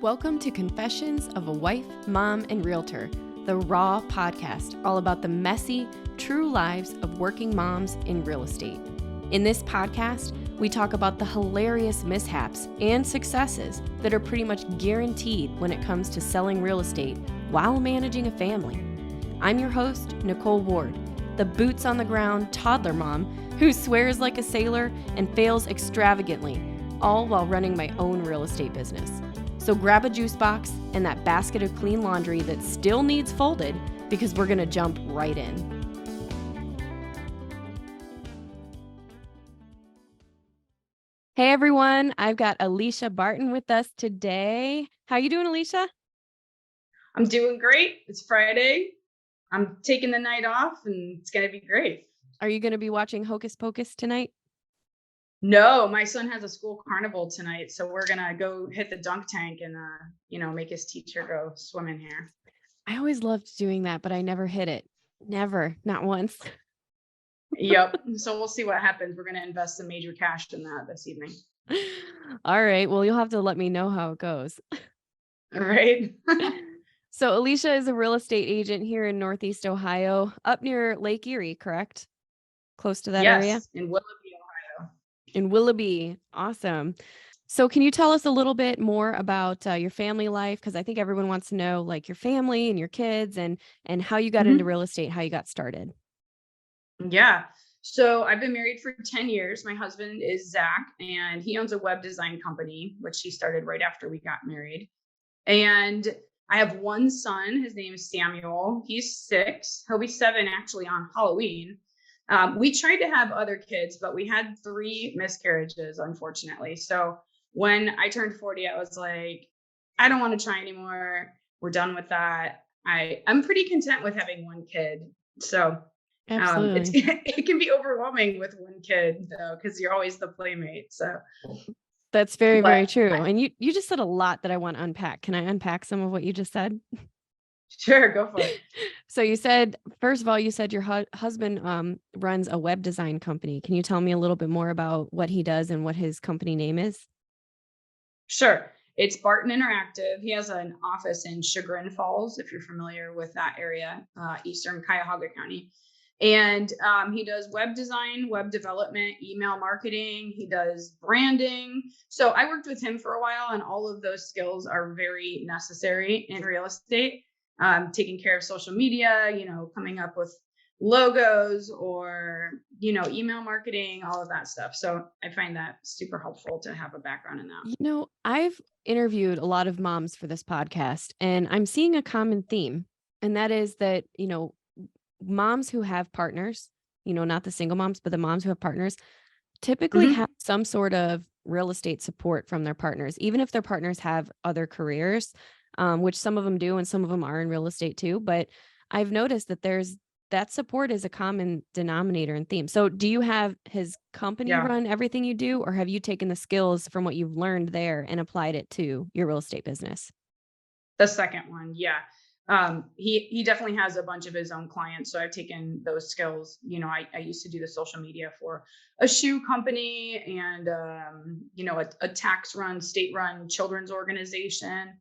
Welcome to Confessions of a Wife, Mom, and Realtor, the Raw podcast, all about the messy, true lives of working moms in real estate. In this podcast, we talk about the hilarious mishaps and successes that are pretty much guaranteed when it comes to selling real estate while managing a family. I'm your host, Nicole Ward, the boots on the ground toddler mom who swears like a sailor and fails extravagantly, all while running my own real estate business. So grab a juice box and that basket of clean laundry that still needs folded, because we're going to jump right in. Hey everyone, I've got Alicia Barton with us today. How you doing, Alicia? I'm doing great. It's Friday. I'm taking the night off and it's going to be great. Are you going to be watching Hocus Pocus tonight? No, my son has a school carnival tonight, so we're going to go hit the dunk tank and make his teacher go swimming here. I always loved doing that, but I never hit it. Never, not once. Yep. So we'll see what happens. We're going to invest some major cash in that this evening. All right. Well, you'll have to let me know how it goes. All right. So Alicia is a real estate agent here in Northeast Ohio, up near Lake Erie, correct? Close to that area? Yes, in Willoughby, Ohio. In Willoughby. Awesome. So can you tell us a little bit more about your family life? Because I think everyone wants to know like your family and your kids and how you got into real estate, how you got started. Yeah. So I've been married for 10 years. My husband is Zach, and he owns a web design company, which he started right after we got married. And I have one son. His name is Samuel. He's 6. He'll be 7 actually on Halloween. We tried to have other kids, but we had 3 miscarriages, unfortunately. So when I turned 40, I was like, I don't want to try anymore. We're done with that. I'm pretty content with having one kid. So it can be overwhelming with one kid, though, because you're always the playmate. So that's very, very true. And you just said a lot that I want to unpack. Can I unpack some of what you just said? Sure, go for it. So you said, first of all, you said your husband runs a web design company. Can you tell me a little bit more about what he does and what his company name is? Sure. It's Barton Interactive. He has an office in Chagrin Falls, if you're familiar with that area, eastern Cuyahoga County. And he does web design, web development, email marketing. He does branding. So I worked with him for a while, and all of those skills are very necessary in real estate. Taking care of social media, coming up with logos or, email marketing, all of that stuff. So I find that super helpful to have a background in that. I've interviewed a lot of moms for this podcast, and I'm seeing a common theme, and that is that, moms who have partners, not the single moms, but the moms who have partners typically have some sort of real estate support from their partners, even if their partners have other careers, which some of them do, and some of them are in real estate too. But I've noticed that that support is a common denominator and theme. So do you have his company run everything you do, or have you taken the skills from what you've learned there and applied it to your real estate business? The second one. Yeah. He definitely has a bunch of his own clients. So I've taken those skills. I used to do the social media for a shoe company and, a tax run, state run children's organization.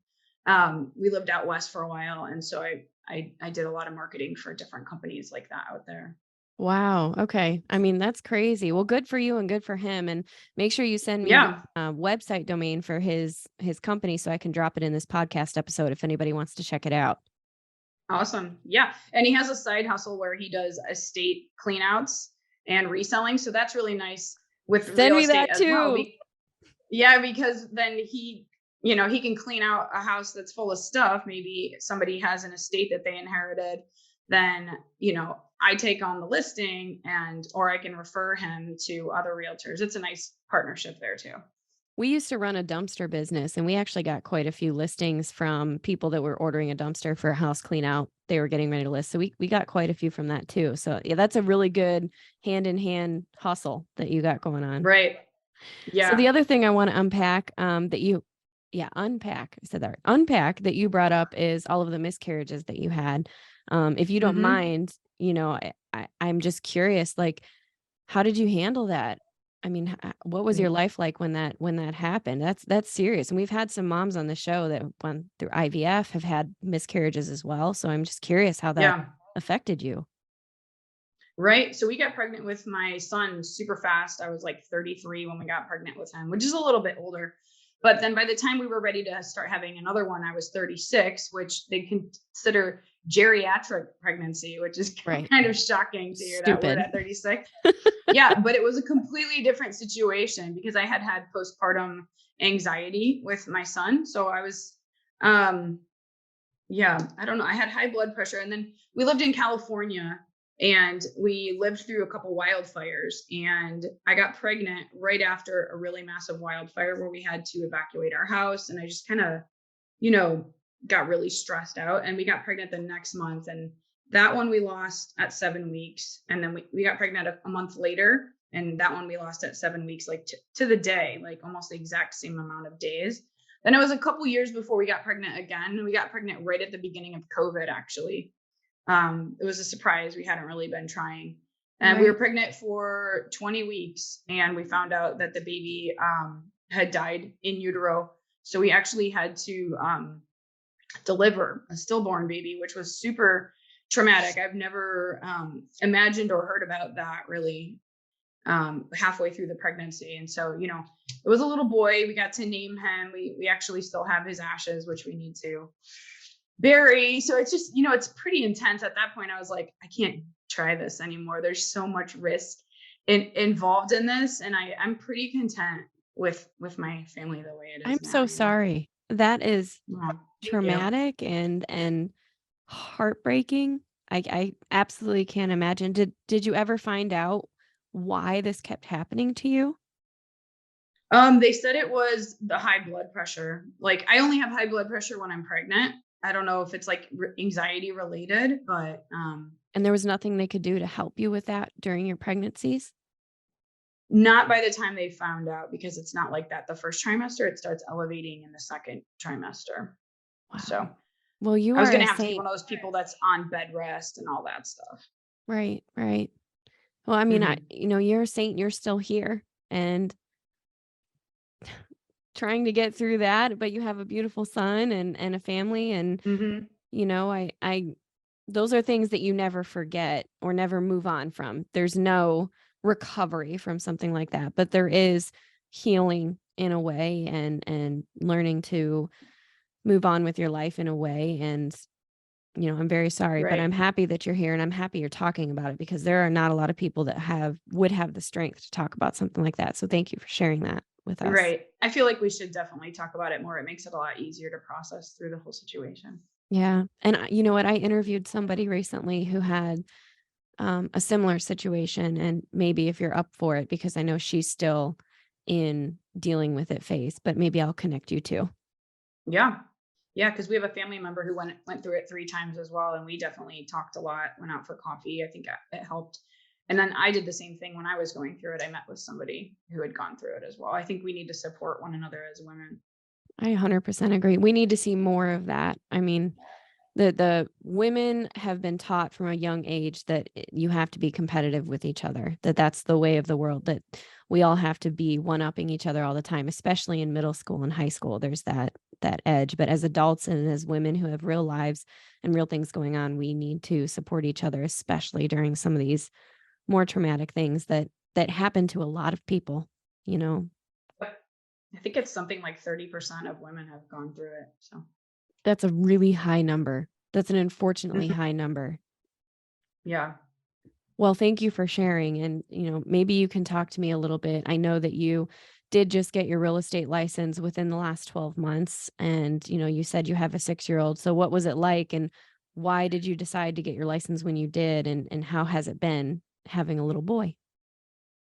We lived out west for a while. And so I did a lot of marketing for different companies like that out there. Wow. Okay. I mean, that's crazy. Well, good for you and good for him. And make sure you send me the website domain for his company so I can drop it in this podcast episode if anybody wants to check it out. Awesome. Yeah. And he has a side hustle where he does estate cleanouts and reselling. So that's really nice with Send real me estate that too. Well. Yeah, because then he can clean out a house that's full of stuff. Maybe somebody has an estate that they inherited. Then, I take on the listing or I can refer him to other realtors. It's a nice partnership there too. We used to run a dumpster business, and we actually got quite a few listings from people that were ordering a dumpster for a house clean out. They were getting ready to list. So we got quite a few from that too. So yeah, that's a really good hand in hand hustle that you got going on. Right. Yeah. So the other thing I want to unpack unpack that you brought up is all of the miscarriages that you had. If you don't mind, I'm just curious, like, how did you handle that? I mean, what was your life like when that happened? That's serious. And we've had some moms on the show that went through IVF have had miscarriages as well. So I'm just curious how that Yeah. affected you. Right. So we got pregnant with my son super fast. I was like 33 when we got pregnant with him, which is a little bit older. But then by the time we were ready to start having another one, I was 36, which they consider geriatric pregnancy, which is Right. kind of shocking to hear that word Stupid. at 36. Yeah, but it was a completely different situation because I had had postpartum anxiety with my son. So I was, um, yeah, I don't know. I had high blood pressure. And then we lived in California and we lived through a couple wildfires. And I got pregnant right after a really massive wildfire where we had to evacuate our house. And I just kind of, you know, got really stressed out. And we got pregnant the next month. And that one we lost at 7 weeks. And then we got pregnant a month later. And that one we lost at 7 weeks, like to the day, like almost the exact same amount of days. Then it was a couple years before we got pregnant again. We got pregnant right at the beginning of COVID, actually. It was a surprise. We hadn't really been trying. And we were Right. pregnant for 20 weeks and we found out that the baby had died in utero. So we actually had to deliver a stillborn baby, which was super traumatic. I've never imagined or heard about that really halfway through the pregnancy. And so, you know, it was a little boy. We got to name him. We actually still have his ashes, which we need to bury. So it's just, you know, it's pretty intense. At that point, I was like, I can't try this anymore. There's so much risk involved in this. And I'm pretty content with my family the way it I'm is now, so you know. sorry. That is Yeah, thank you. traumatic and heartbreaking. I absolutely can't imagine. Did you ever find out why this kept happening to you? They said it was the high blood pressure. Like I only have high blood pressure when I'm pregnant. I don't know if it's like anxiety related, but And there was nothing they could do to help you with that during your pregnancies? not by the time they found out because it's not like that the first trimester. It starts elevating in the second trimester. So Wow. Well, you I was are going a to have to be saint. one of those people that's on bed rest and all that stuff. Right, right. Well, I mean, Hmm. you're a saint, you're still here and trying to get through that, but you have a beautiful son and a family and Hmm. I those are things that you never forget or never move on from. There's no recovery from something like that, but there is healing in a way and learning to move on with your life in a way and I'm very sorry, but I'm Right. happy that you're here and I'm happy you're talking about it because there are not a lot of people that would have the strength to talk about something like that. So thank you for sharing that with us. Right. I feel like we should definitely talk about it more. It makes it a lot easier to process through the whole situation. Yeah. And you know what? I interviewed somebody recently who had a similar situation. And maybe if you're up for it, because I know she's still in dealing with it phase, but maybe I'll connect you too. Yeah. Yeah, because we have a family member who went through it 3 times as well, and we definitely talked a lot, went out for coffee. I think it helped. And then I did the same thing when I was going through it. I met with somebody who had gone through it as well. I think we need to support one another as women. I 100% agree. We need to see more of that. I mean, the women have been taught from a young age that you have to be competitive with each other, that that's the way of the world, that we all have to be one-upping each other all the time, especially in middle school and high school. There's that edge. But as adults and as women who have real lives and real things going on, we need to support each other, especially during some of these more traumatic things that happen to a lot of people, you know. But I think it's something like 30% of women have gone through it. So, That's a really high number. That's an unfortunately mhm. high number. Yeah. Well, thank you for sharing. And, maybe you can talk to me a little bit. I know that you did just get your real estate license within the last 12 months. And, you said you have a 6-year-old. So what was it like? And why did you decide to get your license when you did? And how has it been having a little boy?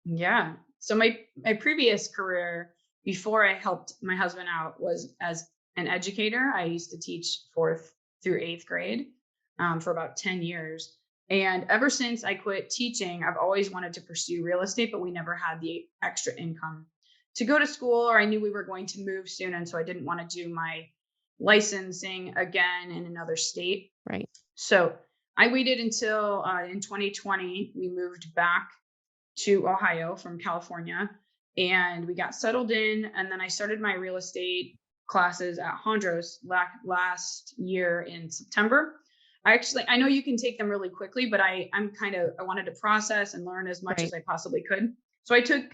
Yeah. So my previous career before I helped my husband out was as an educator. I used to teach 4th through 8th grade for about 10 years. And ever since I quit teaching, I've always wanted to pursue real estate, but we never had the extra income to go to school, or I knew we were going to move soon. And so I didn't want to do my licensing again in another state. Right. So I waited until in 2020, we moved back to Ohio from California, and we got settled in. And then I started my real estate classes at Hondros last year in September. I know you can take them really quickly, but I wanted to process and learn as much Right. as I possibly could. So I took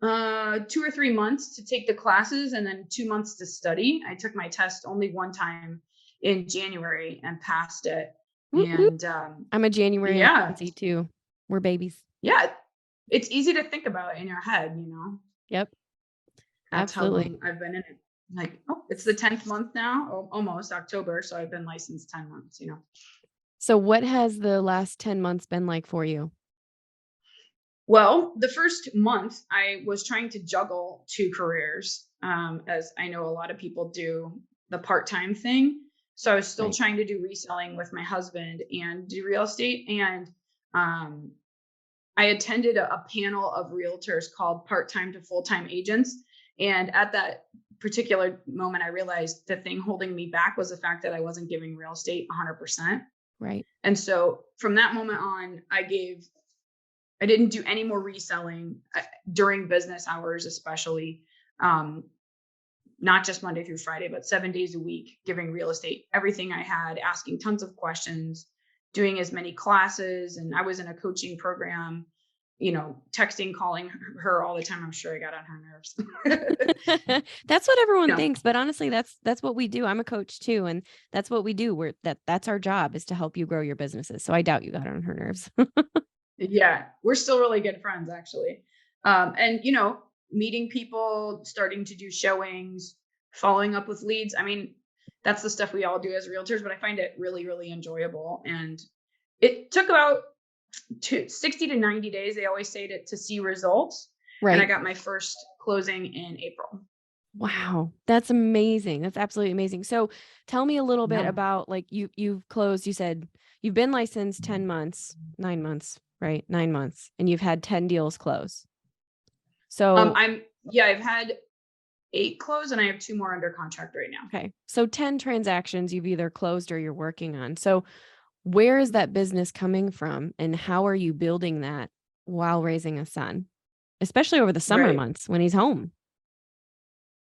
2 or 3 months to take the classes and then 2 months to study. I took my test only one time in January and passed it. Whoop, whoop. And I'm a January and yeah, Lindsay too. We're babies. yeah, it's easy to think about in your head, Yep. That's how Absolutely. long I've been in it. Like, oh, it's the 10th month now, almost October. So I've been licensed 10 months. So what has the last 10 months been like for you? Well, the first month I was trying to juggle two careers, as I know a lot of people do the part-time thing. So I was still Right. trying to do reselling with my husband and do real estate. And um, I attended a panel of realtors called Part-Time to Full-Time Agents. And at that particular moment, I realized the thing holding me back was the fact that I wasn't giving real estate 100%. Right. And so from that moment on, I didn't do any more reselling during business hours, especially not just Monday through Friday, but 7 days a week, giving real estate everything I had, asking tons of questions, doing as many classes. And I was in a coaching program, texting, calling her all the time. I'm sure I got on her nerves. That's what everyone No. thinks, but honestly, that's what we do. I'm a coach too, and that's what we do. That's our job, is to help you grow your businesses. So I doubt you got on her nerves. Yeah, we're still really good friends, actually. And meeting people, starting to do showings, following up with leads. I mean, that's the stuff we all do as realtors, but I find it really, really enjoyable. And it took about 60 to 90 days, they always say, to see results. And I Right. got my first closing in April. Wow. That's amazing. That's absolutely amazing. So tell me a little bit No. about, like, you've closed, you said you've been licensed 10 months, 9 months, right? 9 months, and you've had 10 deals close. So, I've had 8 close and I have 2 more under contract right now. okay. So 10 transactions you've either closed or you're working on. So where is that business coming from, and how are you building that while raising a son, especially over the summer Right. months when he's home?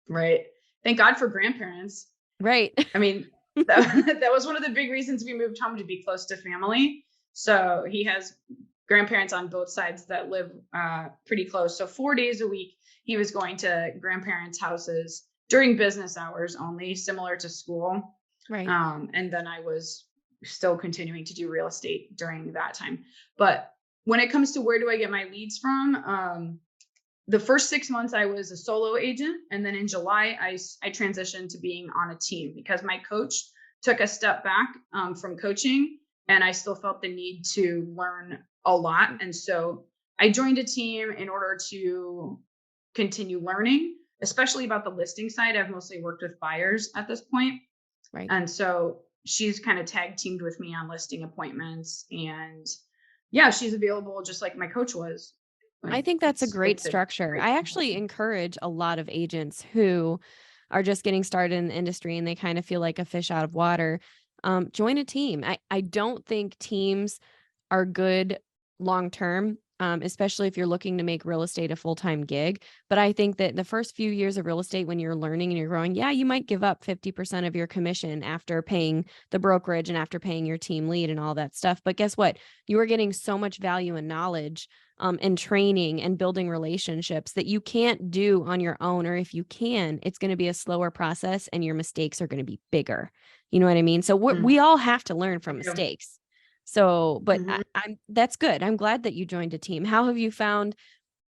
Right. Thank God for grandparents. Right. I mean, that was one of the big reasons we moved home, to be close to family. So he has grandparents on both sides that live pretty close. So 4 days a week, he was going to grandparents' houses during business hours only, similar to school. Right. And then I was still continuing to do real estate during that time. But when it comes to where do I get my leads from, the first 6 months I was a solo agent. And then in July, I transitioned to being on a team because my coach took a step back from coaching, and I still felt the need to learn a lot. And so I joined a team in order to continue learning, especially about the listing side. I've mostly worked with buyers at this point. Right. And so she's kind of tag teamed with me on listing appointments. And yeah, she's available just like my coach was. I Like, think that's a great it's a structure. great I combo. actually encourage a lot of agents who are just getting started in the industry and they kind of feel like a fish out of water. Join a team. I don't think teams are good long term, especially if you're looking to make real estate a full-time gig. But I think that the first few years of real estate, when you're learning and you're growing, yeah, you might give up 50% of your commission after paying the brokerage and after paying your team lead and all that stuff. But guess what? You are getting so much value and knowledge and training and building relationships that you can't do on your own. Or if you can, it's going to be a slower process and your mistakes are going to be bigger. You know what I mean? So we all have to learn from Yeah. mistakes. So, but Mhm. that's good. I'm glad that you joined a team. How have you found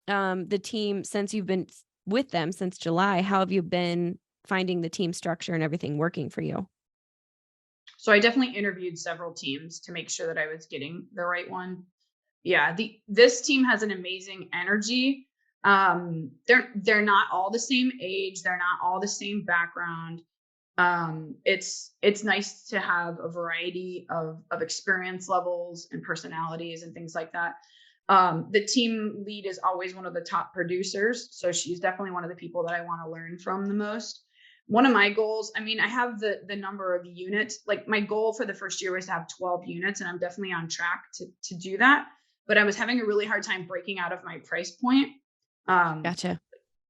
the team since you've been with them since July? How have you been finding the team structure and everything working for you? So I definitely interviewed several teams to make sure that I was getting the right one. Yeah, this team has an amazing energy. They're not all the same age, they're not all the same background. It's nice to have a variety of experience levels and personalities and things like that. The team lead is always one of the top producers, so she's definitely one of the people that I want to learn from the most. One of my goals, I mean, I have the number of units. Like, my goal for the first year was to have 12 units, and I'm definitely on track to do that. but I was having a really hard time breaking out of my price point. Um, Gotcha.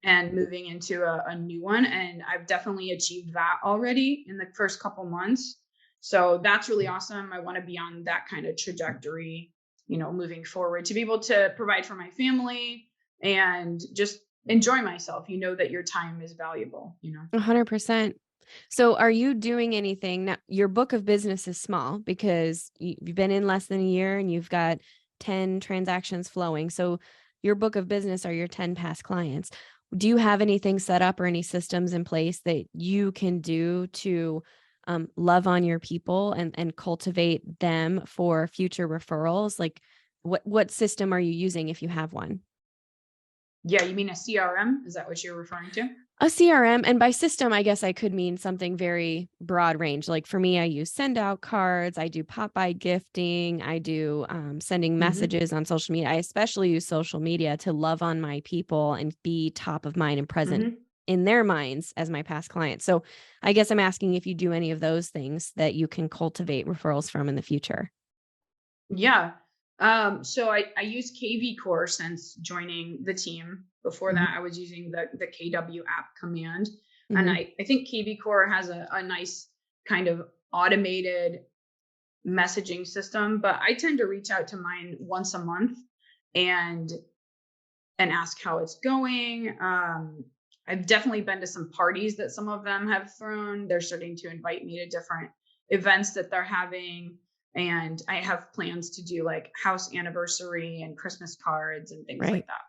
and moving into a new one. And I've definitely achieved that already in the first couple months. So that's really awesome. I want to be on that kind of trajectory, moving forward to be able to provide for my family and just enjoy myself. You know that your time is valuable. 100%. So are you doing anything now? Your book of business is small because you've been in less than a year and you've got 10 transactions flowing. So your book of business are your 10 past clients. Do you have anything set up or any systems in place that you can do to love on your people and cultivate them for future referrals? Like what system are you using if you have one? Yeah. You mean a CRM? Is that what you're referring to? A CRM, and by system, I guess I could mean something very broad range. Like for me, I use send out cards, I do pop by gifting, I do sending Hmm. messages on social media. I especially use social media to love on my people and be top of mind and present Hmm. in their minds as my past clients. So I guess I'm asking if you do any of those things that you can cultivate referrals from in the future. Yeah. So I use KV Core since joining the team. Before Hmm. that, I was using the KW app command. And Hmm. I think KV Core has a nice kind of automated messaging system, but I tend to reach out to mine once a month and ask how it's going. I've definitely been to some parties that some of them have thrown. They're starting to invite me to different events that they're having. And I have plans to do like house anniversary and Christmas cards and things Right. like that.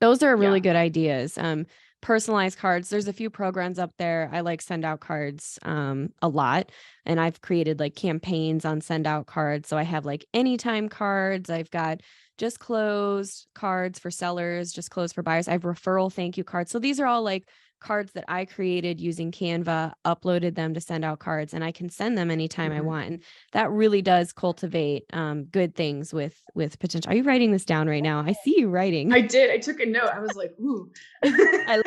Those are really Yeah. good ideas. Personalized cards. There's a few programs up there. I like send out cards a lot. And I've created like campaigns on send out cards. So I have like anytime cards. I've got just closed cards for sellers, just closed for buyers. I have referral thank you cards. So these are all like cards that I created using Canva, uploaded them to send out cards, and I can send them anytime I Mhm. want. And that really does cultivate good things with potential. Are you writing this down right now? I see you writing. I did. I took a note. I was like, ooh. I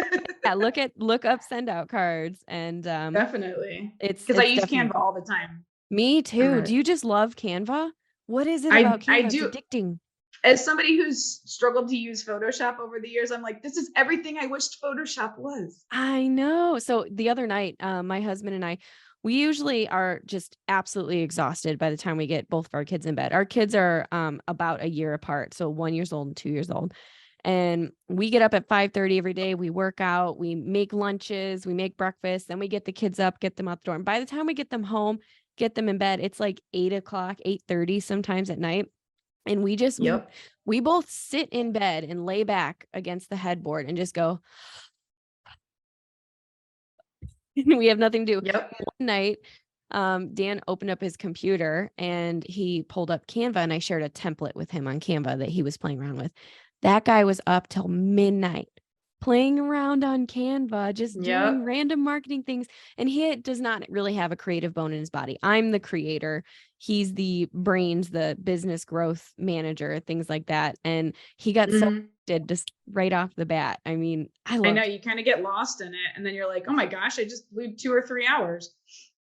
yeah, look up send out cards and Definitely. it's Because I it's use definitely Canva all the time. me I'm too. a Do you just love Canva? What is it about I Canva? It's do. addicting. As somebody who's struggled to use Photoshop over the years, I'm like, this is everything I wished Photoshop was. I know. So the other night, my husband and I, we usually are just absolutely exhausted by the time we get both of our kids in bed. Our kids are about a year apart, so 1 year old and 2 years old. And we get up at 5:30 every day. We work out, we make lunches, we make breakfast, then we get the kids up, get them out the door. And by the time we get them home, get them in bed, it's like 8 o'clock, 8:30 sometimes at night. And we just Yep. we both sit in bed and lay back against the headboard and just go, we have nothing to do. Yep. One night, Dan opened up his computer and he pulled up Canva, and I shared a template with him on Canva that he was playing around with. That guy was up till midnight playing around on Canva, just doing Yep. random marketing things. And he does not really have a creative bone in his body. I'm the creator. He's the brains, the business growth manager, things like that. And he got so Hmm. addicted just right off the bat. I mean, I I know loved you kind of get lost in it, and then you're like, oh my gosh, I just blew 2 or 3 hours.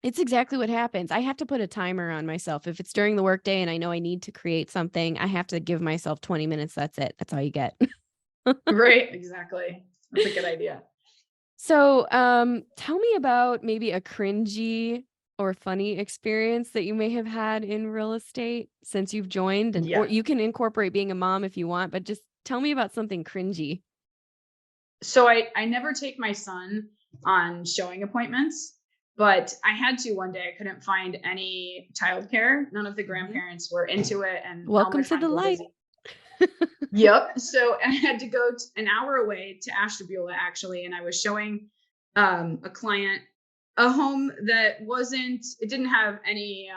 It's exactly what happens. I have to put a timer on myself. If it's during the workday and I know I need to create something, I have to give myself 20 minutes. That's it. That's all you get. Right. Exactly. That's a good idea. So, tell me about maybe a cringy or funny experience that you may have had in real estate since you've joined, and or Yeah. you can incorporate being a mom if you want, but just tell me about something cringy. So I never take my son on showing appointments, but I had to one day. I couldn't find any childcare. None of the Mhm. grandparents were into it, and all my Welcome to the friends were light. busy. Yep. So I had to go an hour away to Ashtabula actually, and I was showing a client a home that it didn't have any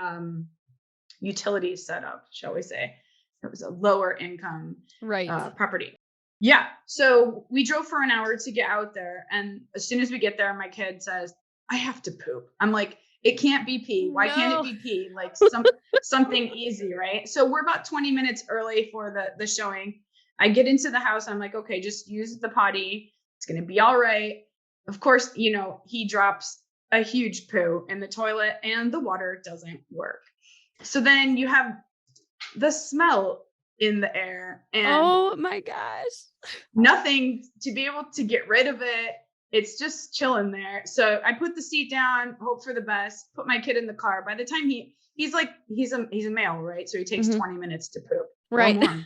utilities set up, shall we say. It was a lower income Right. property. Yeah. So we drove for an hour to get out there. And as soon as we get there, my kid says, I have to poop. I'm like, it can't be pee. Why can't it No. be pee? Like something easy, right? So we're about 20 minutes early for the showing. I get into the house. I'm like, okay, just use the potty. It's gonna be all right. Of course, he drops a huge poo in the toilet and the water doesn't work. So then you have the smell in the air, and Oh my gosh. nothing to be able to get rid of it. It's just chilling there. So I put the seat down, hope for the best, put my kid in the car. By the time he's a male, right? So he takes 20 minutes to poop or Right. more.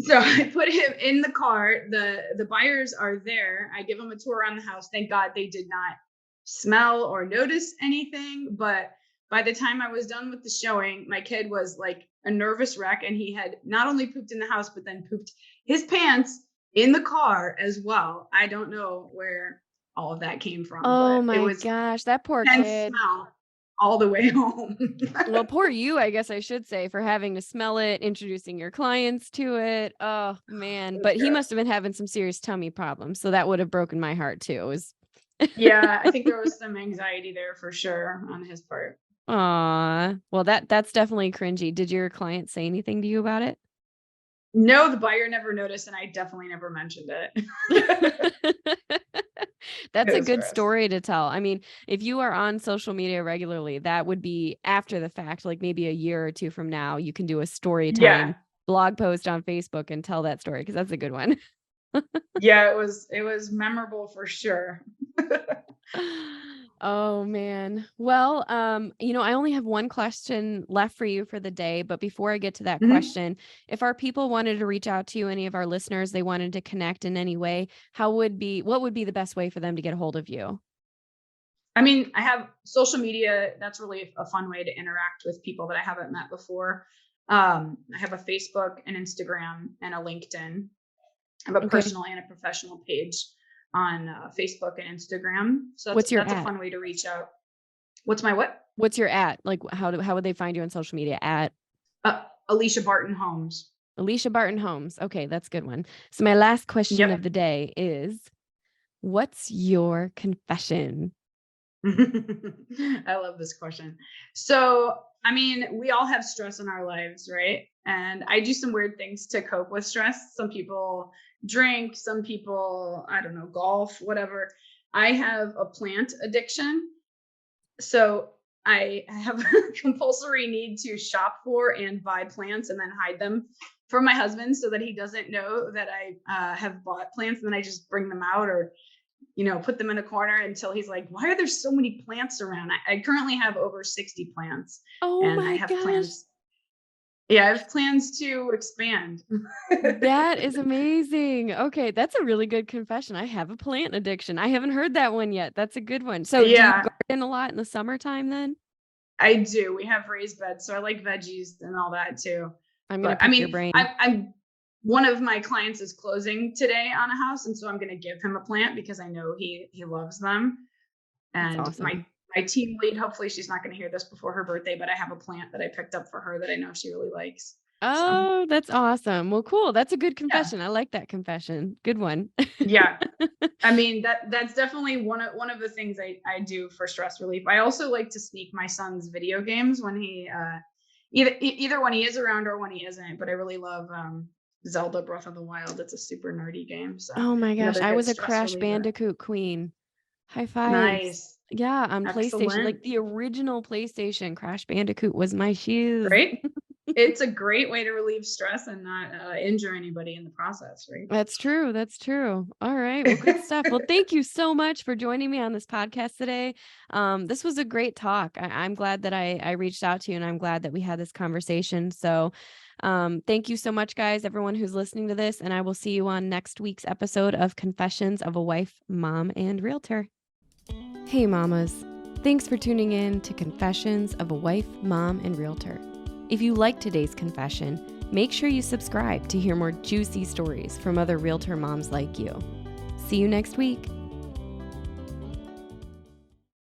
So I put him in the car. The buyers are there. I give them a tour around the house. Thank God they did not smell or notice anything. But by the time I was done with the showing, my kid was like a nervous wreck, and he had not only pooped in the house, but then pooped his pants in the car as well. I don't know where all of that came from, Oh but it my was gosh, that poor intense kid. smell all the way home. Well, poor you, I guess I should say, for having to smell it, introducing your clients to it. Oh man, but he must have been having some serious tummy problems, so that would have broken my heart too. It was Yeah, I think there was some anxiety there for sure on his part. Aw. Well, that's definitely cringy. Did your client say anything to you about it? No, the buyer never noticed, and I definitely never mentioned it. That's It a was good gross. story to tell. I mean, if you are on social media regularly, that would be after the fact, like maybe a year or two from now, you can do a story Yeah. time blog post on Facebook and tell that story because that's a good one. Yeah, it was memorable for sure. Oh man. Well, I only have one question left for you for the day, but before I get to that Mhm. question, if our people wanted to reach out to you, any of our listeners, they wanted to connect in any way, what would be the best way for them to get a hold of you? I mean, I have social media. That's really a fun way to interact with people that I haven't met before. I have a Facebook, an Instagram, and a LinkedIn. I have a Okay. personal and a professional page on Facebook and Instagram. So What's your that's a at? fun way to reach out. What's my what? What's your at? Like how would they find you on social media? At Alicia Barton Homes. Alicia Barton Homes. Okay, that's a good one. So my last question Yep. of the day is, what's your confession? I love this question. So, I mean, we all have stress in our lives, right? And I do some weird things to cope with stress. Some people drink, some people, I don't know, golf, whatever. I have a plant addiction. So I have a compulsory need to shop for and buy plants and then hide them from my husband so that he doesn't know that I have bought plants, and then I just bring them out or put them in a corner until he's like, why are there so many plants around? I currently have over 60 plants, Oh and I my have gosh. plans. Yeah, I have plans to expand. That is amazing. Okay, that's a really good confession. I have a plant addiction. I haven't heard that one yet. That's a good one. So, do you Yeah, garden a lot in the summertime then? I do. We have raised beds, so I like veggies and all that too. I'm gonna But I pick your mean, brain. I'm one of my clients is closing today on a house, and so I'm going to give him a plant because I know he loves them. That's And awesome. my team lead, hopefully she's not going to hear this before her birthday, but I have a plant that I picked up for her that I know she really likes. So Oh, that's awesome. Well, cool. That's a good yeah, confession. I like that confession. Good one. yeah. I mean that's definitely one of the things I do for stress relief. I also like to sneak my son's video games when he either when he is around or when he isn't. But I really love Zelda Breath of the Wild. It's a super nerdy game, so Oh my gosh, another I good was a stress Crash reliever. Bandicoot queen. High fives. Nice, Yeah, on PlayStation, like excellent, the original PlayStation, Crash Bandicoot was my shoes. right? It's a great way to relieve stress and not injure anybody in the process, right? That's true. That's true. All right. Well, good stuff. Well, thank you so much for joining me on this podcast today. This was a great talk. I'm glad that I reached out to you, and I'm glad that we had this conversation. So, thank you so much, guys, everyone who's listening to this, and I will see you on next week's episode of Confessions of a Wife, Mom, and Realtor. Hey, mamas. Thanks for tuning in to Confessions of a Wife, Mom, and Realtor. If you liked today's confession, make sure you subscribe to hear more juicy stories from other realtor moms like you. See you next week.